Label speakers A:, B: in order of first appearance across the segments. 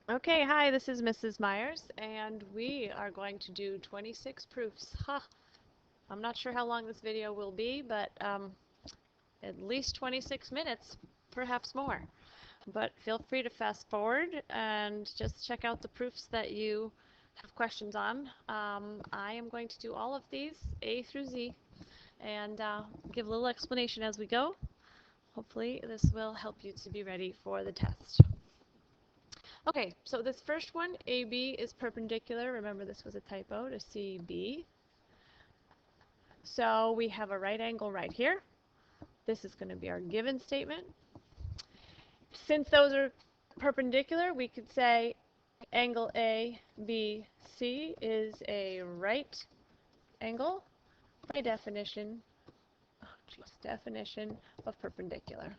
A: Okay, hi, this is Mrs. Myers, and we are going to do 26 proofs. I'm not sure how long this video will be, but at least 26 minutes, perhaps more. But feel free to fast forward and just check out the proofs that you have questions on. I am going to do all of these, A through Z, and give a little explanation as we go. Hopefully, this will help you to be ready for the test. Okay, so this first one, AB is perpendicular. Remember, this was a typo to CB. So we have a right angle right here. This is going to be our given statement. Since those are perpendicular, we could say angle ABC is a right angle by definition, definition of perpendicular.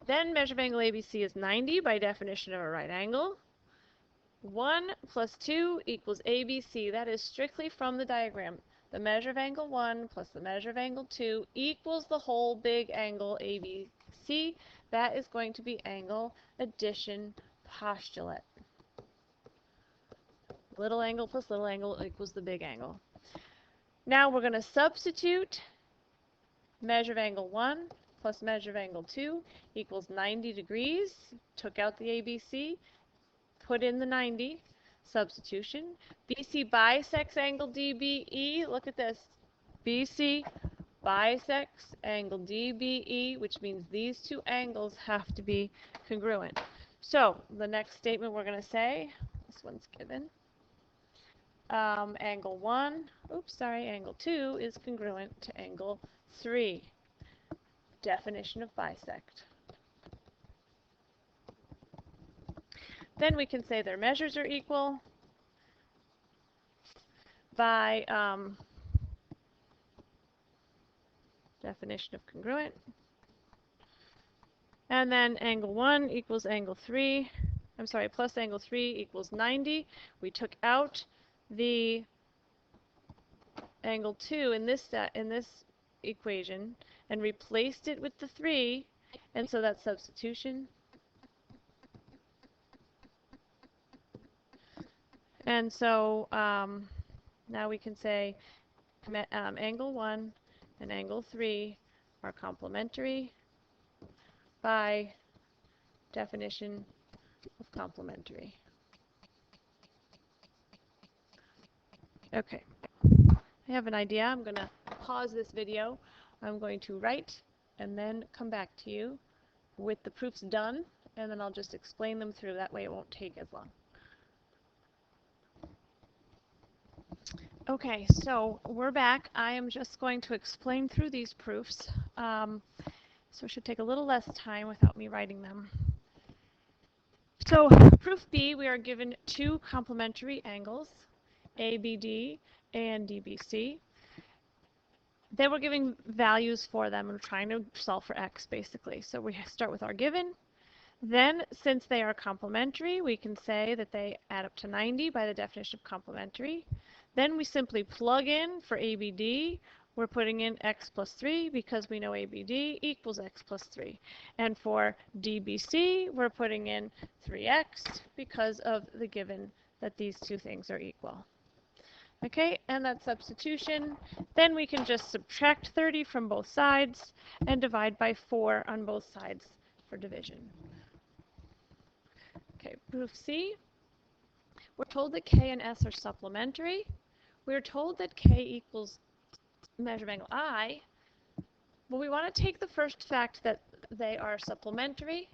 A: Then measure of angle ABC is 90 by definition of a right angle. 1 plus 2 equals ABC. That is strictly from the diagram. The measure of angle 1 plus the measure of angle 2 equals the whole big angle ABC. That is going to be angle addition postulate. Little angle plus little angle equals the big angle. Now we're going to substitute measure of angle 1 plus measure of angle 2 equals 90 degrees. Took out the ABC. Put in the 90, substitution. BC bisects angle DBE. Look at this. BC bisects angle DBE, which means these two angles have to be congruent. So the next statement we're going to say, this one's given. Angle 1, angle 2 is congruent to angle 3. Definition of bisect. Then we can say their measures are equal by definition of congruent. And then angle 1 equals angle 3. Plus angle 3 equals 90. We took out the angle 2 in this equation and replaced it with the 3, and so that's substitution. And so now we can say angle 1 and angle 3 are complementary by definition of complementary. Okay, I have an idea. I'm going to pause this video. I'm going to write and then come back to you with the proofs done, and then I'll just explain them through. That way it won't take as long. Okay, so we're back. I am just going to explain through these proofs. So it should take a little less time without me writing them. So proof B, we are given two complementary angles, ABD and DBC. Then we're giving values for them and trying to solve for x, basically. So we start with our given. Then, since they are complementary, we can say that they add up to 90 by the definition of complementary. Then we simply plug in for ABD. We're putting in x plus 3 because we know ABD equals x plus 3. And for DBC, we're putting in 3x because of the given that these two things are equal. Okay, and that's substitution. Then we can just subtract 30 from both sides and divide by 4 on both sides for division. Okay, proof C. We're told that K and S are supplementary. We're told that K equals measure of angle I. But we want to take the first fact that they are supplementary,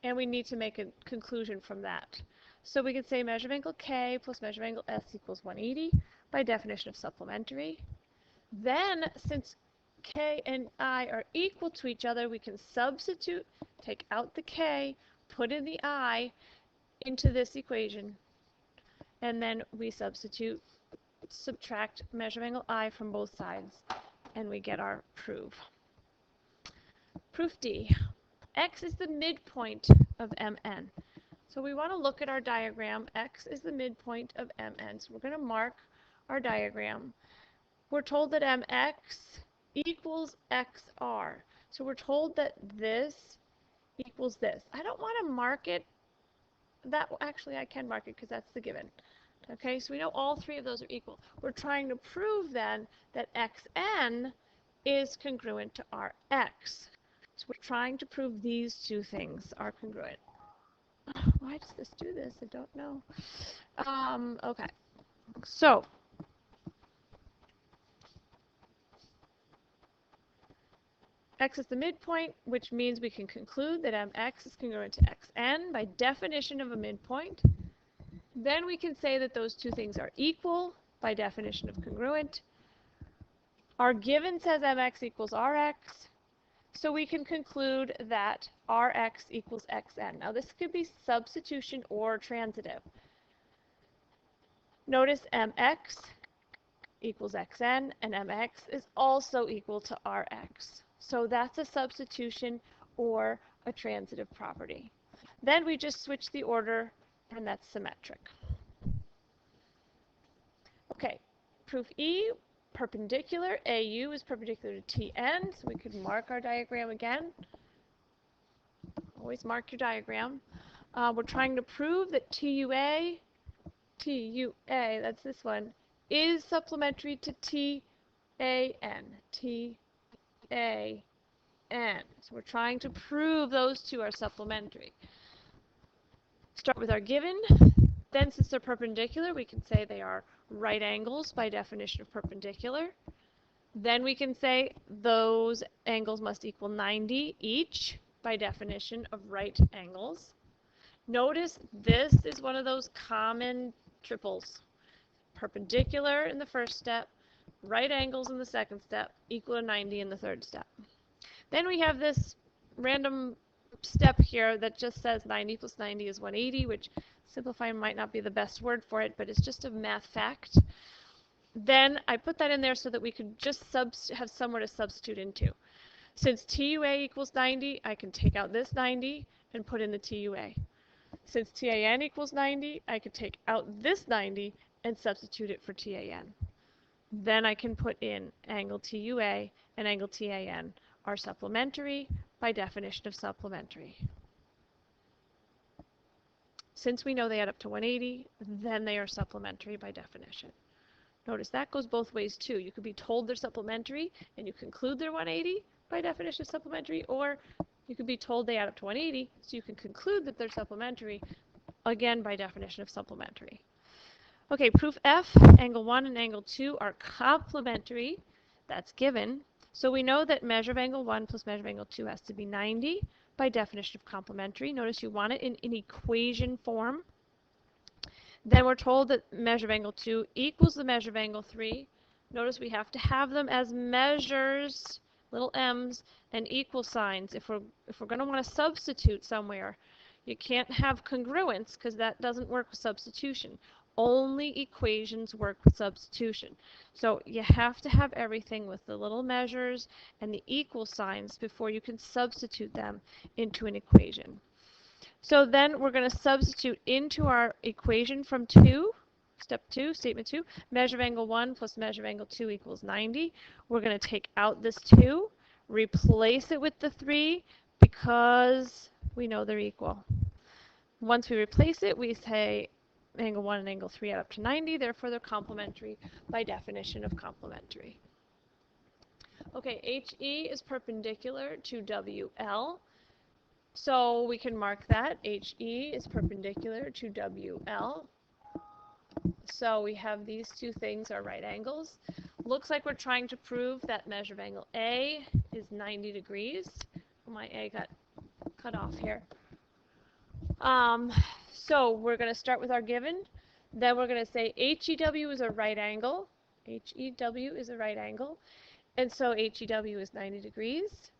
A: and we need to make a conclusion from that. So we could say measure of angle K plus measure of angle S equals 180 by definition of supplementary. Then, since K and I are equal to each other, we can substitute, take out the K, put in the I into this equation, and then we subtract measure of angle I from both sides, and we get our proof. Proof D. X is the midpoint of MN. So we want to look at our diagram. X is the midpoint of MN. So we're going to mark our diagram. We're told that MX equals XR. So we're told that this equals this. I don't want to mark it that actually I can mark it because that's the given. Okay, so we know all three of those are equal. We're trying to prove then that xn is congruent to Rx. So we're trying to prove these two things are congruent. Why does this do this? I don't know. Okay, so x is the midpoint, which means we can conclude that mx is congruent to xn by definition of a midpoint. Then we can say that those two things are equal by definition of congruent. Our given says mx equals rx, so we can conclude that rx equals xn. Now this could be substitution or transitive. Notice mx equals xn, and mx is also equal to rx. So that's a substitution or a transitive property. Then we just switch the order, and that's symmetric. Okay, proof E, perpendicular. AU is perpendicular to TN, so we could mark our diagram again. Always mark your diagram. We're trying to prove that TUA, that's this one, is supplementary to TAN. So we're trying to prove those two are supplementary. Start with our given. Then since they're perpendicular, we can say they are right angles by definition of perpendicular. Then we can say those angles must equal 90 each by definition of right angles. Notice this is one of those common triples. Perpendicular in the first step, right angles in the second step, equal to 90 in the third step. Then we have this random step here that just says 90 plus 90 is 180, which simplifying might not be the best word for it, but it's just a math fact. Then I put that in there so that we could just have somewhere to substitute into. Since TUA equals 90, I can take out this 90 and put in the TUA. Since TAN equals 90, I could take out this 90 and substitute it for TAN. Then I can put in angle TUA and angle TAN are supplementary by definition of supplementary. Since we know they add up to 180, then they are supplementary by definition. Notice that goes both ways too. You could be told they're supplementary and you conclude they're 180 by definition of supplementary, or you could be told they add up to 180, so you can conclude that they're supplementary, again by definition of supplementary. Okay, proof F, angle 1 and angle 2 are complementary. That's given. So we know that measure of angle 1 plus measure of angle 2 has to be 90 by definition of complementary. Notice you want it in an equation form. Then we're told that measure of angle 2 equals the measure of angle 3. Notice we have to have them as measures, little m's, and equal signs. If we're going to want to substitute somewhere, you can't have congruence because that doesn't work with substitution. Only equations work with substitution. So you have to have everything with the little measures and the equal signs before you can substitute them into an equation. So then we're going to substitute into our equation from 2, step 2, statement 2, measure of angle 1 plus measure of angle 2 equals 90. We're going to take out this 2, replace it with the 3 because we know they're equal. Once we replace it, we say angle 1 and angle 3 add up to 90, therefore they're complementary by definition of complementary. Okay, HE is perpendicular to WL. So we can mark that. HE is perpendicular to WL. So we have these two things are right angles. Looks like we're trying to prove that measure of angle A is 90 degrees. My A got cut off here. So we're going to start with our given. Then we're going to say HEW is a right angle. HEW is a right angle. And so HEW is 90 degrees.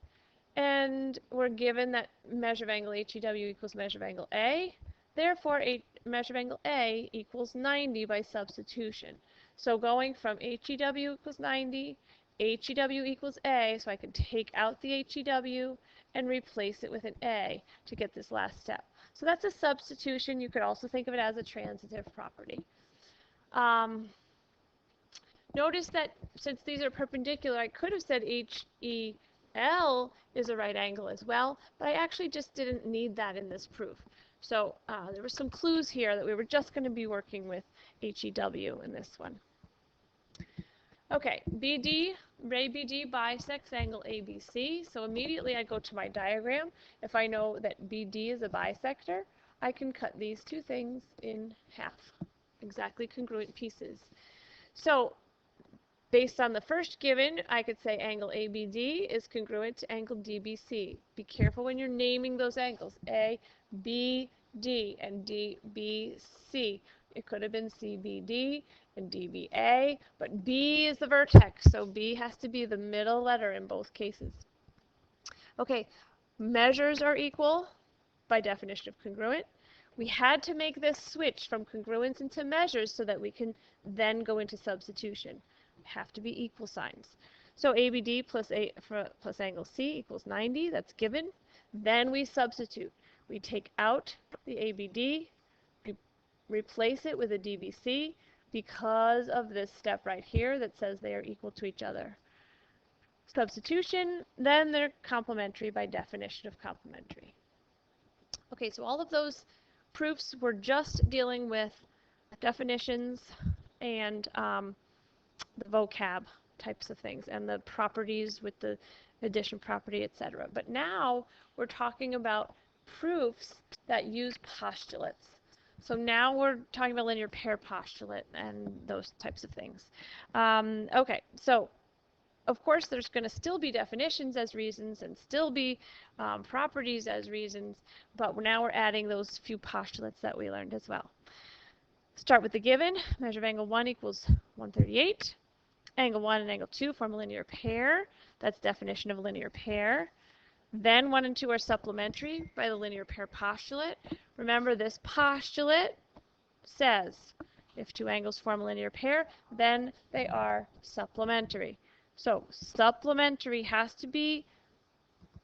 A: And we're given that measure of angle HEW equals measure of angle A. Therefore, measure of angle A equals 90 by substitution. So going from HEW equals 90, HEW equals A, so I can take out the HEW and replace it with an A to get this last step. So that's a substitution. You could also think of it as a transitive property. Notice that since these are perpendicular, I could have said HEL L is a right angle as well, but I actually just didn't need that in this proof. So there were some clues here that we were just going to be working with HEW in this one. Okay, BD, ray BD bisects angle ABC. So immediately I go to my diagram. If I know that BD is a bisector, I can cut these two things in half, exactly congruent pieces. So based on the first given, I could say angle ABD is congruent to angle DBC. Be careful when you're naming those angles, ABD and DBC. It could have been CBD and DBA, but B is the vertex, so B has to be the middle letter in both cases. Okay, measures are equal by definition of congruent. We had to make this switch from congruence into measures so that we can then go into substitution. Have to be equal signs. So ABD plus angle C equals 90. That's given. Then we substitute. We take out the ABD, replace it with a DBC because of this step right here that says they are equal to each other. Substitution, then they're complementary by definition of complementary. Okay, so all of those proofs were just dealing with definitions and the vocab types of things and the properties with the addition property, etc. But now we're talking about proofs that use postulates. So now we're talking about linear pair postulate and those types of things. Okay, so of course there's going to still be definitions as reasons and still be properties as reasons, but now we're adding those few postulates that we learned as well. Start with the given. Measure of angle 1 equals 138. Angle 1 and angle 2 form a linear pair. That's definition of a linear pair. Then 1 and 2 are supplementary by the linear pair postulate. Remember, this postulate says if two angles form a linear pair, then they are supplementary. So supplementary has to be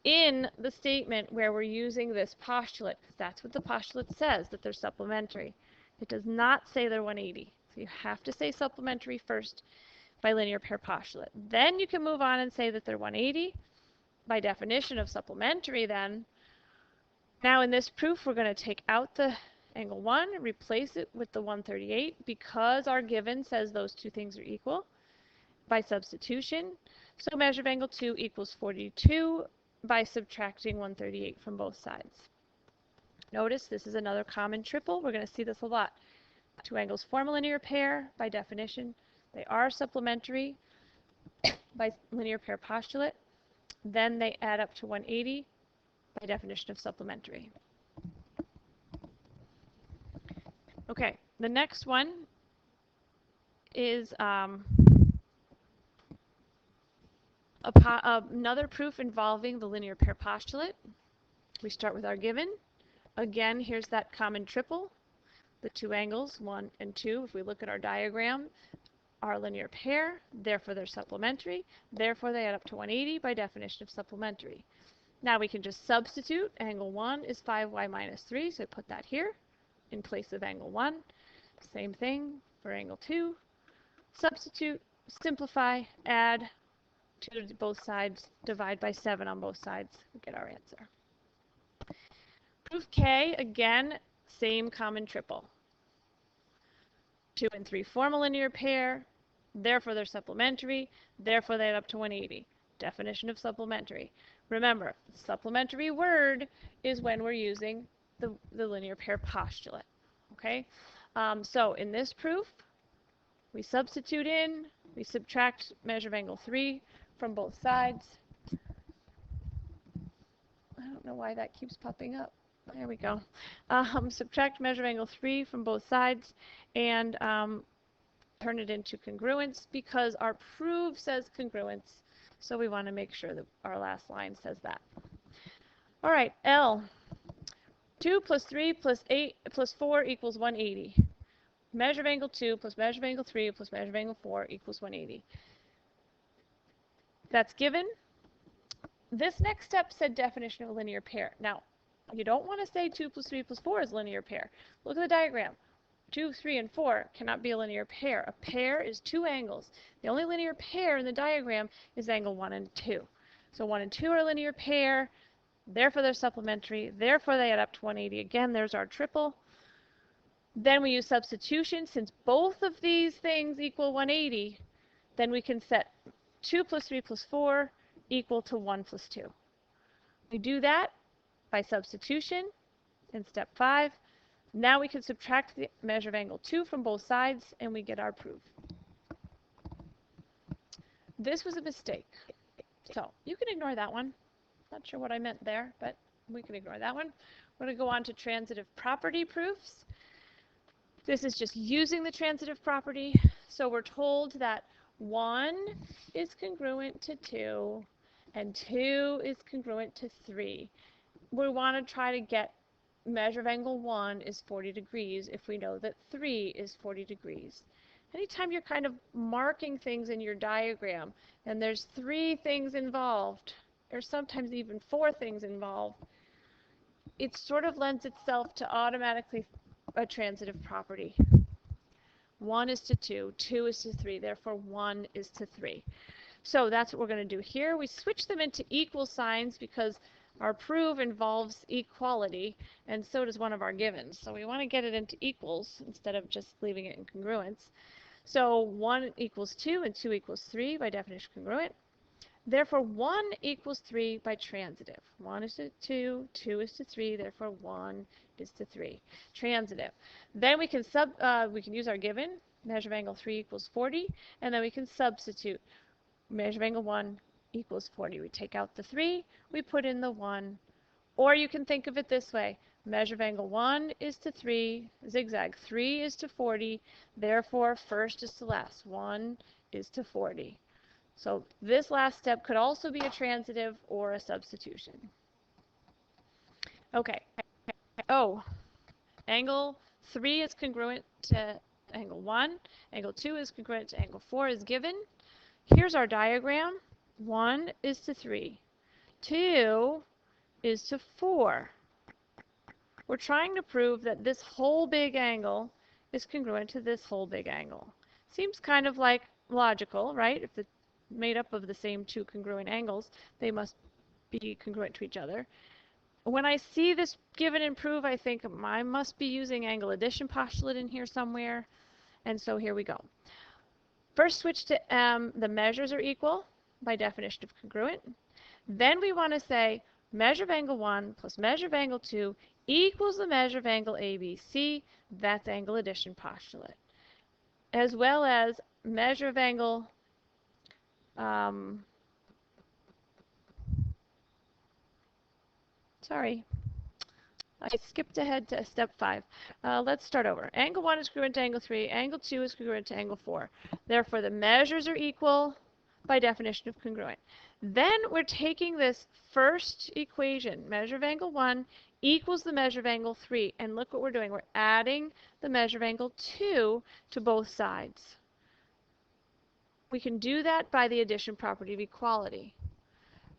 A: in the statement where we're using this postulate, because that's what the postulate says, that they're supplementary. It does not say they're 180. So you have to say supplementary first by linear pair postulate. Then you can move on and say that they're 180 by definition of supplementary then. Now in this proof we're going to take out the angle 1, replace it with the 138 because our given says those two things are equal by substitution. So measure of angle 2 equals 42 by subtracting 138 from both sides. Notice this is another common triple. We're going to see this a lot. Two angles form a linear pair by definition. They are supplementary by linear pair postulate. Then they add up to 180 by definition of supplementary. Okay, the next one is another proof involving the linear pair postulate. We start with our given. Again, here's that common triple. The two angles, 1 and 2, if we look at our diagram, are a linear pair, therefore they're supplementary, therefore they add up to 180 by definition of supplementary. Now we can just substitute. Angle 1 is 5y minus 3, so I put that here in place of angle 1. Same thing for angle 2. Substitute, simplify, add 2 to both sides, divide by 7 on both sides, we get our answer. Proof K, again, same common triple. 2 and 3 form a linear pair, therefore they're supplementary, therefore they add up to 180. Definition of supplementary. Remember, supplementary word is when we're using the linear pair postulate. Okay? So in this proof, we substitute in, we subtract measure of angle 3 from both sides. I don't know why that keeps popping up. There we go. Subtract measure of angle 3 from both sides and turn it into congruence because our proof says congruence. So we want to make sure that our last line says that. All right, L. 2 plus 3 plus 8 plus 4 equals 180. Measure of angle 2 plus measure of angle 3 plus measure of angle 4 equals 180. That's given. This next step said definition of a linear pair. Now, you don't want to say 2 plus 3 plus 4 is a linear pair. Look at the diagram. 2, 3, and 4 cannot be a linear pair. A pair is two angles. The only linear pair in the diagram is angle 1 and 2. So 1 and 2 are a linear pair, therefore they're supplementary, therefore they add up to 180. Again, there's our triple. Then we use substitution. Since both of these things equal 180, then we can set 2 plus 3 plus 4 equal to 1 plus 2. We do that by substitution in step 5. Now we can subtract the measure of angle 2 from both sides, and we get our proof. This was a mistake. So you can ignore that one. Not sure what I meant there, but we can ignore that one. We're going to go on to transitive property proofs. This is just using the transitive property. So we're told that 1 is congruent to 2, and 2 is congruent to 3. We want to try to get measure of angle 1 is 40 degrees if we know that 3 is 40 degrees. Anytime you're kind of marking things in your diagram and there's 3 things involved, or sometimes even 4 things involved, it sort of lends itself to automatically a transitive property. 1 is to 2, 2 is to 3, therefore 1 is to 3. So that's what we're going to do here. We switch them into equal signs because our proof involves equality, and so does one of our givens. So we want to get it into equals instead of just leaving it in congruence. So 1 equals 2 and 2 equals 3 by definition congruent. Therefore 1 equals 3 by transitive. 1 is to 2, 2 is to 3, therefore 1 is to 3. Transitive. Then we can use our given, measure of angle 3 equals 40, and then we can substitute. Measure of angle 1 equals 40. We take out the 3, we put in the 1. Or you can think of it this way. Measure of angle 1 is to 3, zigzag. 3 is to 40, therefore first is to last. 1 is to 40. So this last step could also be a transitive or a substitution. Okay. Oh, angle 3 is congruent to angle 1. Angle 2 is congruent to angle 4 is given. Here's our diagram. 1 is to 3. 2 is to 4. We're trying to prove that this whole big angle is congruent to this whole big angle. Seems kind of like logical, right? If it's made up of the same 2 congruent angles, they must be congruent to each other. When I see this given in proof, I think I must be using angle addition postulate in here somewhere. And so here we go. First switch to the measures are equal by definition of congruent. Then we want to say measure of angle 1 plus measure of angle 2 equals the measure of angle ABC. That's angle addition postulate. As well as measure of angle sorry, I skipped ahead to step 5. Let's start over. Angle 1 is congruent to angle 3. Angle 2 is congruent to angle 4. Therefore, the measures are equal by definition of congruent. Then we're taking this first equation, measure of angle 1 equals the measure of angle 3. And look what we're doing. We're adding the measure of angle 2 to both sides. We can do that by the addition property of equality.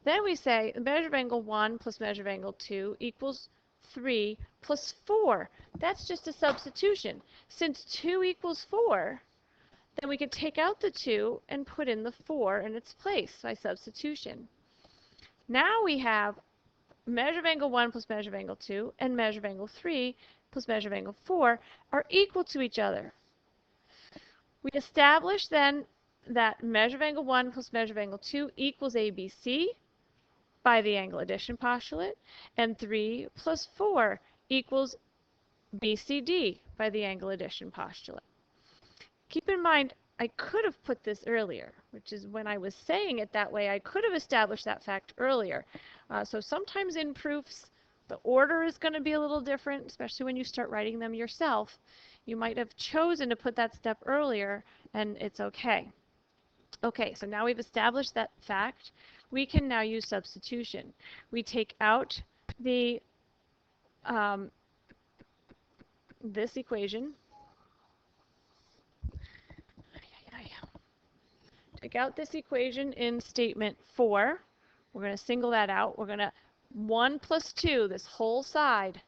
A: Then we say the measure of angle 1 plus measure of angle 2 equals 3 plus 4. That's just a substitution. Since 2 equals 4, then we can take out the 2 and put in the 4 in its place by substitution. Now we have measure of angle 1 plus measure of angle 2 and measure of angle 3 plus measure of angle 4 are equal to each other. We establish then that measure of angle 1 plus measure of angle 2 equals ABC by the angle addition postulate, and 3 plus 4 equals BCD by the angle addition postulate. Keep in mind, I could have put this earlier, which is when I was saying it that way, I could have established that fact earlier. So sometimes in proofs, the order is going to be a little different, especially when you start writing them yourself. You might have chosen to put that step earlier, and it's okay. Okay, so now we've established that fact. We can now use substitution. We take out the this equation. Take out this equation in statement 4. We're going to single that out. We're going to 1 plus 2, this whole side.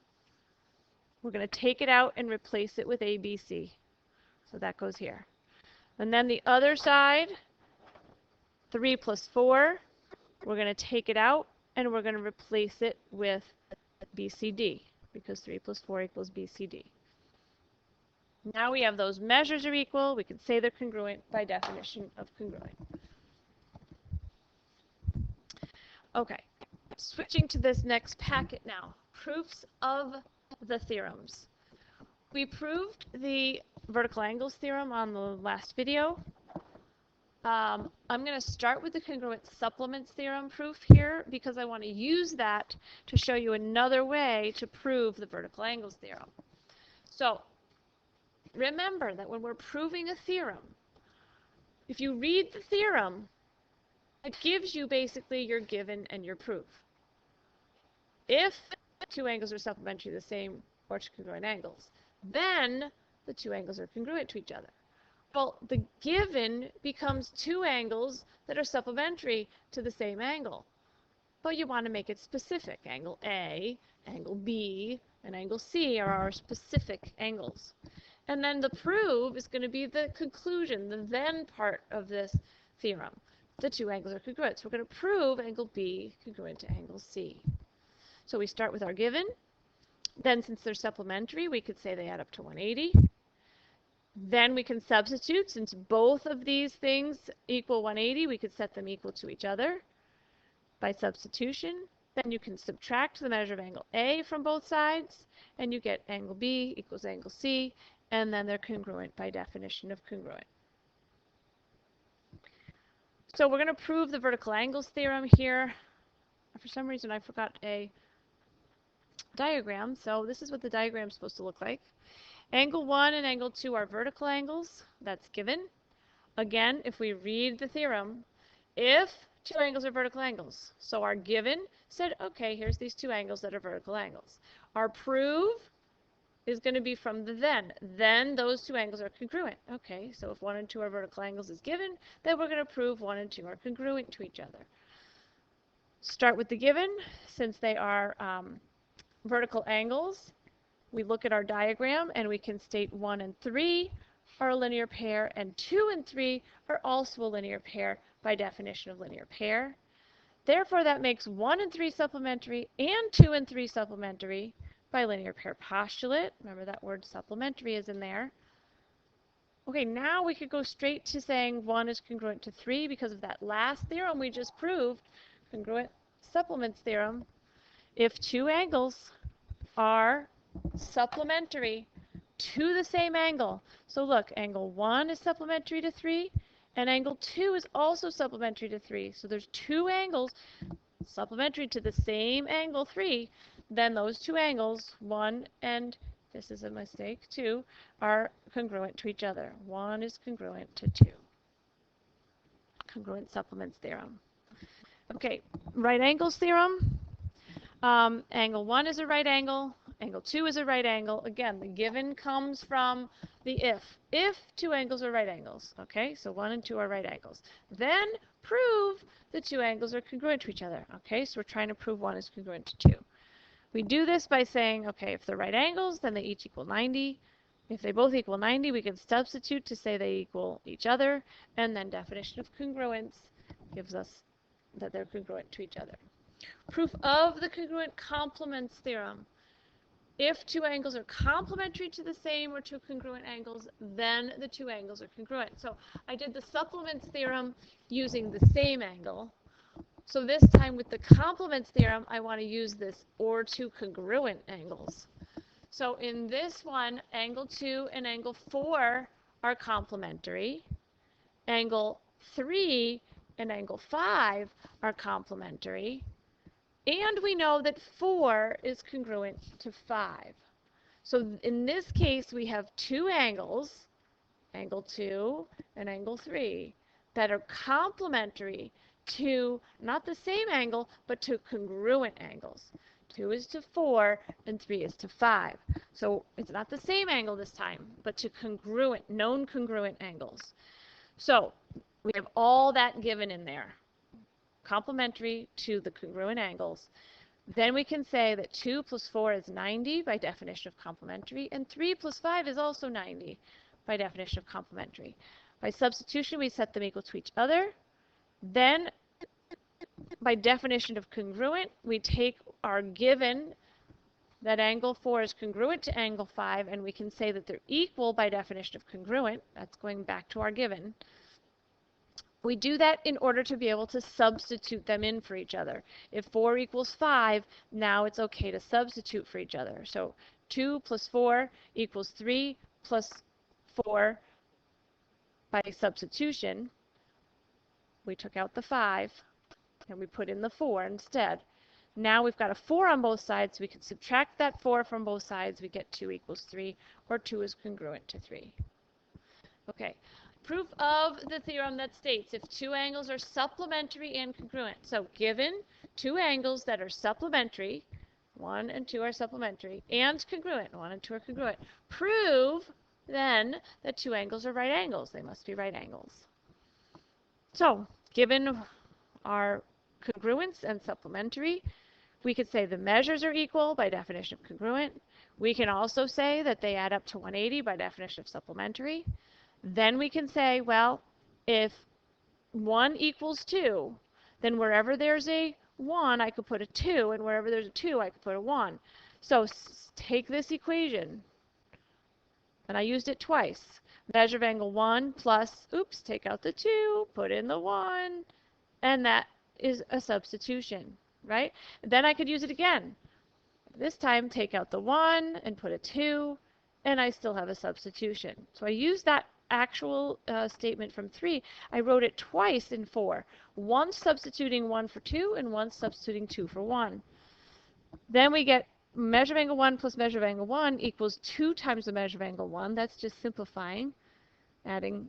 A: We're going to take it out and replace it with ABC. So that goes here. And then the other side, 3 plus 4 We're going to take it out, and we're going to replace it with BCD, because 3 plus 4 equals BCD. Now we have those measures are equal. We can say they're congruent by definition of congruent. Okay, switching to this next packet now, proofs of the theorems. We proved the vertical angles theorem on the last video. I'm going to start with the congruent supplements theorem proof here because I want to use that to show you another way to prove the vertical angles theorem. So remember that when we're proving a theorem, if you read the theorem, it gives you basically your given and your proof. If two angles are supplementary to the same or to congruent angles, then the two angles are congruent to each other. Well, the given becomes two angles that are supplementary to the same angle. But you want to make it specific. Angle A, angle B, and angle C are our specific angles. And then the proof is going to be the conclusion, the then part of this theorem. The two angles are congruent. So we're going to prove angle B congruent to angle C. So we start with our given. Then since they're supplementary, we could say they add up to 180. Then we can substitute. Since both of these things equal 180, we could set them equal to each other by substitution. Then you can subtract the measure of angle A from both sides, and you get angle B equals angle C, and then they're congruent by definition of congruent. So we're going to prove the vertical angles theorem here. For some reason, I forgot a diagram, so this is what the diagram is supposed to look like. Angle 1 and angle 2 are vertical angles. That's given. Again, if we read the theorem, if two angles are vertical angles, so our given said, okay, here's these two angles that are vertical angles. Our proof is going to be from the then. Then those two angles are congruent. Okay, so if 1 and 2 are vertical angles is given, then we're going to prove 1 and 2 are congruent to each other. Start with the given. Since they are vertical angles, we look at our diagram and we can state 1 and 3 are a linear pair and 2 and 3 are also a linear pair by definition of linear pair. Therefore, that makes 1 and 3 supplementary and 2 and 3 supplementary by linear pair postulate. Remember that word supplementary is in there. Okay, now we could go straight to saying 1 is congruent to 3 because of that last theorem we just proved, congruent supplements theorem. If two angles are supplementary to the same angle. So look, angle 1 is supplementary to 3, and angle 2 is also supplementary to 3. So there's two angles supplementary to the same angle 3. Then those two angles, 1 and, this is a mistake, 2, are congruent to each other. 1 is congruent to 2. Congruent supplements theorem. Okay, right angles theorem. Angle 1 is a right angle. Angle 2 is a right angle. Again, the given comes from the if. If two angles are right angles. Okay, so 1 and 2 are right angles. Then prove the two angles are congruent to each other. Okay, so we're trying to prove 1 is congruent to 2. We do this by saying, okay, if they're right angles, then they each equal 90. If they both equal 90, we can substitute to say they equal each other. And then definition of congruence gives us that they're congruent to each other. Proof of the congruent complements theorem. If two angles are complementary to the same or two congruent angles, then the two angles are congruent. So I did the supplements theorem using the same angle. So this time with the complements theorem, I want to use this or two congruent angles. So in this one, angle 2 and angle 4 are complementary. Angle 3 and angle 5 are complementary. And we know that 4 is congruent to 5. So in this case, we have two angles, angle 2 and angle 3, that are complementary to not the same angle, but to congruent angles. 2 is to 4 and 3 is to 5. So it's not the same angle this time, but to congruent, known congruent angles. So we have all that given in there. Complementary to the congruent angles. Then we can say that 2 plus 4 is 90 by definition of complementary, and 3 plus 5 is also 90 by definition of complementary. By substitution, we set them equal to each other. Then by definition of congruent, we take our given that angle 4 is congruent to angle 5, and we can say that they're equal by definition of congruent. That's going back to our given. We do that in order to be able to substitute them in for each other. If 4 equals 5, now it's okay to substitute for each other. So 2 plus 4 equals 3 plus 4 by substitution. We took out the 5 and we put in the 4 instead. Now we've got a 4 on both sides, so we can subtract that 4 from both sides. We get 2 equals 3, or 2 is congruent to 3. Okay, proof of the theorem that states if two angles are supplementary and congruent. So given two angles that are supplementary, 1 and 2 are supplementary, and congruent, 1 and 2 are congruent, prove then that two angles are right angles. They must be right angles. So given our congruence and supplementary, we could say the measures are equal by definition of congruent. We can also say that they add up to 180 by definition of supplementary. Then we can say, well, if 1 equals 2, then wherever there's a 1, I could put a 2, and wherever there's a 2, I could put a 1. So take this equation, and I used it twice. Measure of angle 1 plus, oops, take out the 2, put in the 1, and that is a substitution, right? Then I could use it again. This time, take out the 1 and put a 2, and I still have a substitution. So I used that actual statement from 3. I wrote it twice in 4. Once substituting 1 for 2, and once substituting 2 for 1. Then we get measure of angle 1 plus measure of angle 1 equals 2 times the measure of angle 1. That's just simplifying, adding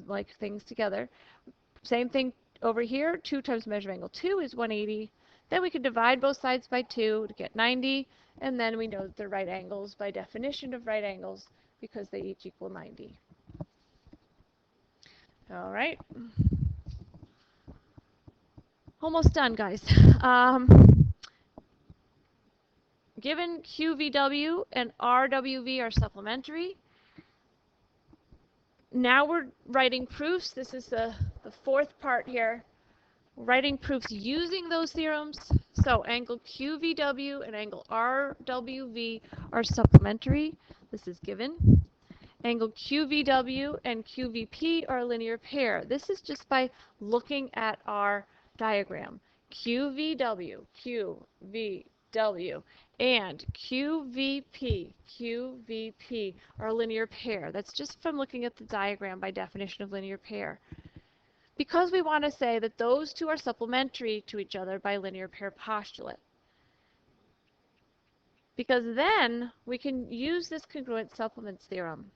A: like things together. Same thing over here. 2 times measure of angle 2 is 180. Then we can divide both sides by 2 to get 90, and then we know that they're right angles by definition of right angles because they each equal 90. All right. Almost done, guys. Given QVW and RWV are supplementary, now we're writing proofs. This is the fourth part here. Writing proofs using those theorems. So angle QVW and angle RWV are supplementary. This is given. Angle QVW and QVP are a linear pair. This is just by looking at our diagram. QVW, QVW, and QVP, QVP are a linear pair. That's just from looking at the diagram by definition of linear pair. Because we want to say that those two are supplementary to each other by linear pair postulate. Because then we can use this congruent supplements theorem.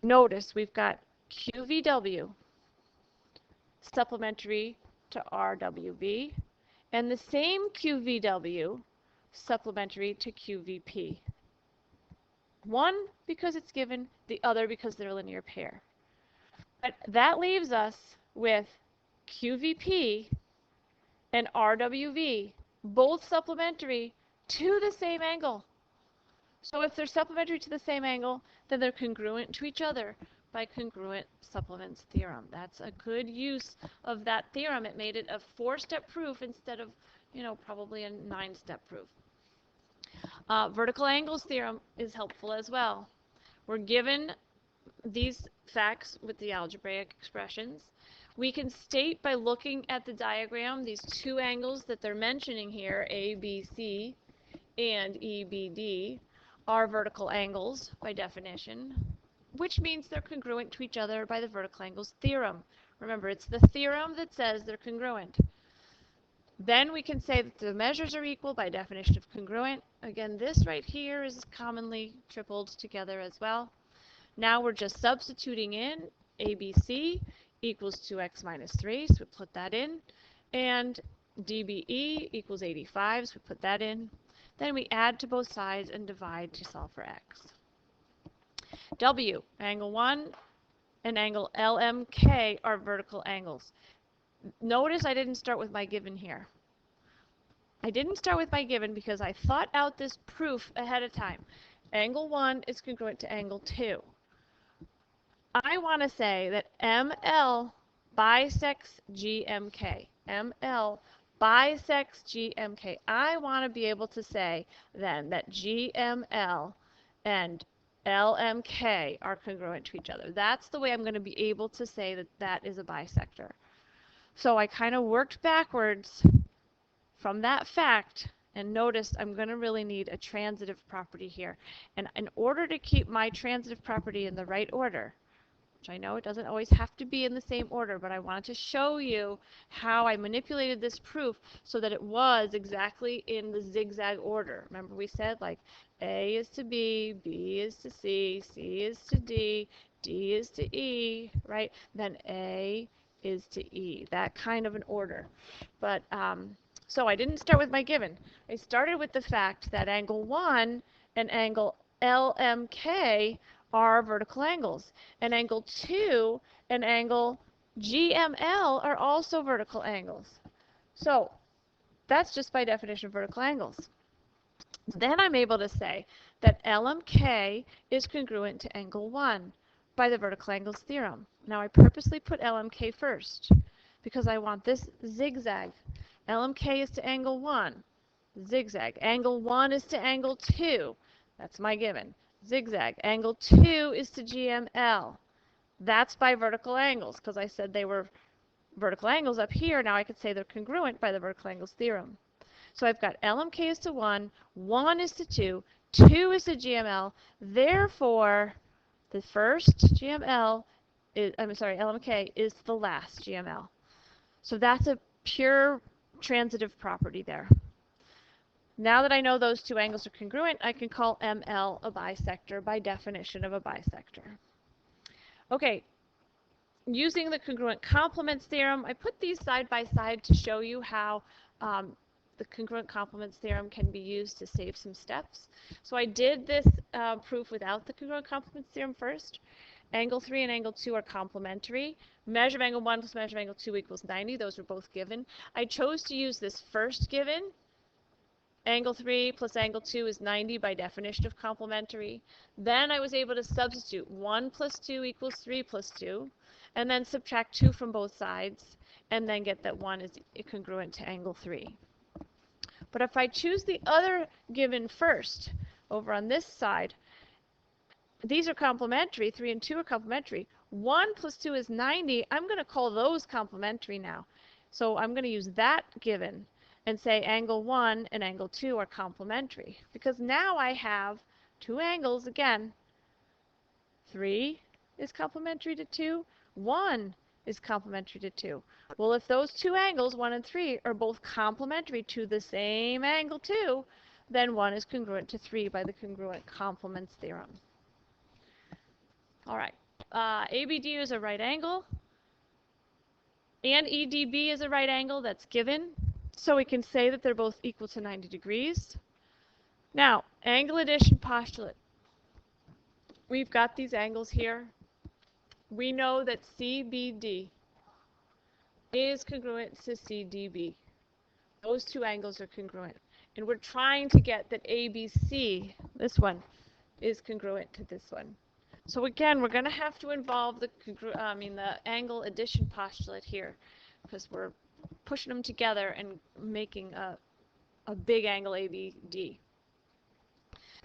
A: Notice we've got QVW supplementary to RWV, and the same QVW supplementary to QVP. One because it's given, the other because they're a linear pair. But that leaves us with QVP and RWV, both supplementary to the same angle. So if they're supplementary to the same angle, then they're congruent to each other by congruent supplements theorem. That's a good use of that theorem. It made it a 4-step proof instead of, probably a 9-step proof. Vertical angles theorem is helpful as well. We're given these facts with the algebraic expressions. We can state by looking at the diagram these two angles that they're mentioning here, ABC and EBD, are vertical angles by definition, which means they're congruent to each other by the vertical angles theorem. Remember, it's the theorem that says they're congruent. Then we can say that the measures are equal by definition of congruent. Again, this right here is commonly tripled together as well. Now we're just substituting in ABC equals 2x minus 3, so we put that in. And DBE equals 85, so we put that in. Then we add to both sides and divide to solve for x. W, angle 1 and angle LMK are vertical angles. Notice I didn't start with my given here. I didn't start with my given because I thought out this proof ahead of time. Angle 1 is congruent to angle 2. I want to say that ML bisects GMK. ML bisects GMK. I want to be able to say then that GML and LMK are congruent to each other. That's the way I'm going to be able to say that that is a bisector. So I kind of worked backwards from that fact and noticed I'm going to really need a transitive property here. And in order to keep my transitive property in the right order, which I know it doesn't always have to be in the same order, but I wanted to show you how I manipulated this proof so that it was exactly in the zigzag order. Remember we said like A is to B, B is to C, C is to D, D is to E, right? Then A is to E, that kind of an order. But so I didn't start with my given. I started with the fact that angle 1 and angle LMK are vertical angles, and angle 2 and angle GML are also vertical angles. So that's just by definition of vertical angles. Then I'm able to say that LMK is congruent to angle 1 by the vertical angles theorem. Now I purposely put LMK first because I want this zigzag. LMK is to angle 1, zigzag. Angle 1 is to angle 2. That's my given. Zigzag. Angle 2 is to GML. That's by vertical angles because I said they were vertical angles up here. Now I could say they're congruent by the vertical angles theorem. So I've got LMK is to 1, 1 is to 2, 2 is to GML. Therefore, the first GML is, I'm sorry, LMK is the last GML. So that's a pure transitive property there. Now that I know those two angles are congruent, I can call ML a bisector by definition of a bisector. Okay, using the congruent complements theorem, I put these side by side to show you how the congruent complements theorem can be used to save some steps. So I did this proof without the congruent complements theorem first. Angle 3 and angle 2 are complementary. Measure of angle 1 plus measure of angle 2 equals 90. Those were both given. I chose to use this first given. Angle 3 plus angle 2 is 90 by definition of complementary. Then I was able to substitute 1 plus 2 equals 3 plus 2, and then subtract 2 from both sides, and then get that 1 is congruent to angle 3. But if I choose the other given first, over on this side, these are complementary, 3 and 2 are complementary. 1 plus 2 is 90. I'm going to call those complementary now. So I'm going to use that given and say angle 1 and angle 2 are complementary. Because now I have two angles again. 3 is complementary to 2. 1 is complementary to 2. Well, if those two angles, 1 and 3, are both complementary to the same angle 2, then 1 is congruent to 3 by the congruent complements theorem. All right, ABD is a right angle, and EDB is a right angle. That's given. So we can say that they're both equal to 90 degrees. Now, angle addition postulate. We've got these angles here. We know that CBD is congruent to CDB. Those two angles are congruent. And we're trying to get that ABC, this one, is congruent to this one. So again, we're going to have to involve the angle addition postulate here because we're pushing them together and making a big angle ABD.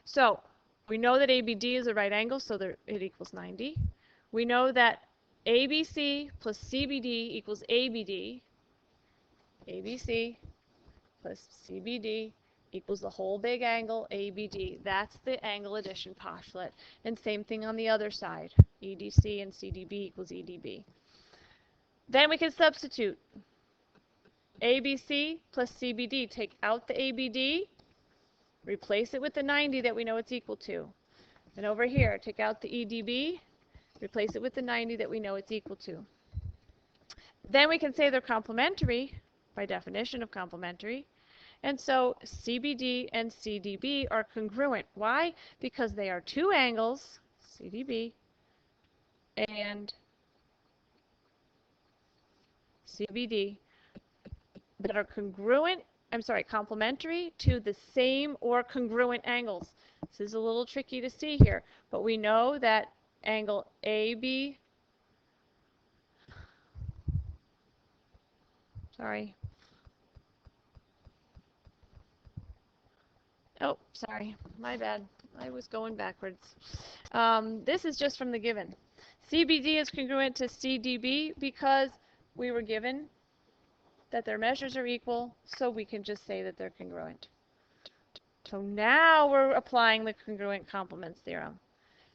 A: So we know that ABD is a right angle, so it equals 90. We know that ABC plus CBD equals ABD. ABC plus CBD equals the whole big angle ABD. That's the angle addition postulate. And same thing on the other side. EDC and CDB equals EDB. Then we can substitute ABC plus CBD. Take out the ABD, replace it with the 90 that we know it's equal to. And over here, take out the EDB, replace it with the 90 that we know it's equal to. Then we can say they're complementary by definition of complementary. And so CBD and CDB are congruent. Why? Because they are two angles, CDB and CBD, that are complementary to the same or congruent angles. This is a little tricky to see here, but we know that angle AB, Oh, sorry, my bad. I was going backwards. This is just from the given. CBD is congruent to CDB because we were given that their measures are equal, so we can just say that they're congruent. So now we're applying the congruent complements theorem.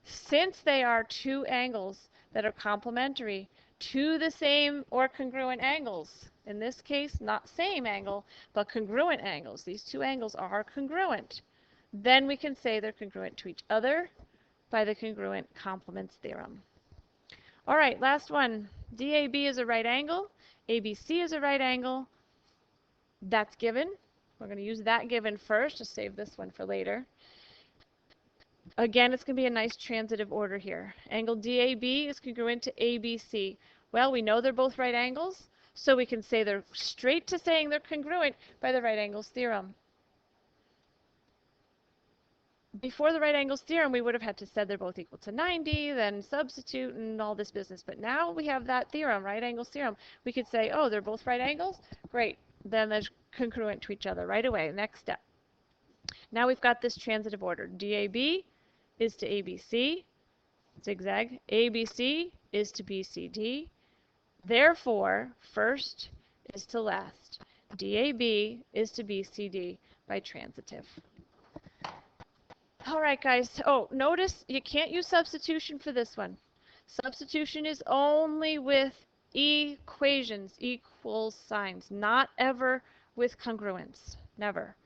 A: Since they are two angles that are complementary to the same or congruent angles, in this case, not same angle, but congruent angles, these two angles are congruent, then we can say they're congruent to each other by the congruent complements theorem. All right, last one. DAB is a right angle. ABC is a right angle. That's given. We're going to use that given first to save this one for later. Again, it's going to be a nice transitive order here. Angle DAB is congruent to ABC. Well, we know they're both right angles, so we can say they're straight to saying they're congruent by the right angles theorem. Before the right angles theorem, we would have had to said they're both equal to 90, then substitute and all this business. But now we have that theorem, right angles theorem. We could say, oh, they're both right angles? Great. Then they're congruent to each other right away. Next step. Now we've got this transitive order. DAB is to ABC, zigzag. ABC is to BCD. Therefore, first is to last. DAB is to BCD by transitive. All right, guys. Oh, notice you can't use substitution for this one. Substitution is only with equations, equal signs, not ever with congruence. Never.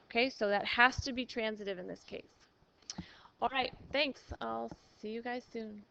A: Okay, so that has to be transitive in this case. All right, thanks. I'll see you guys soon.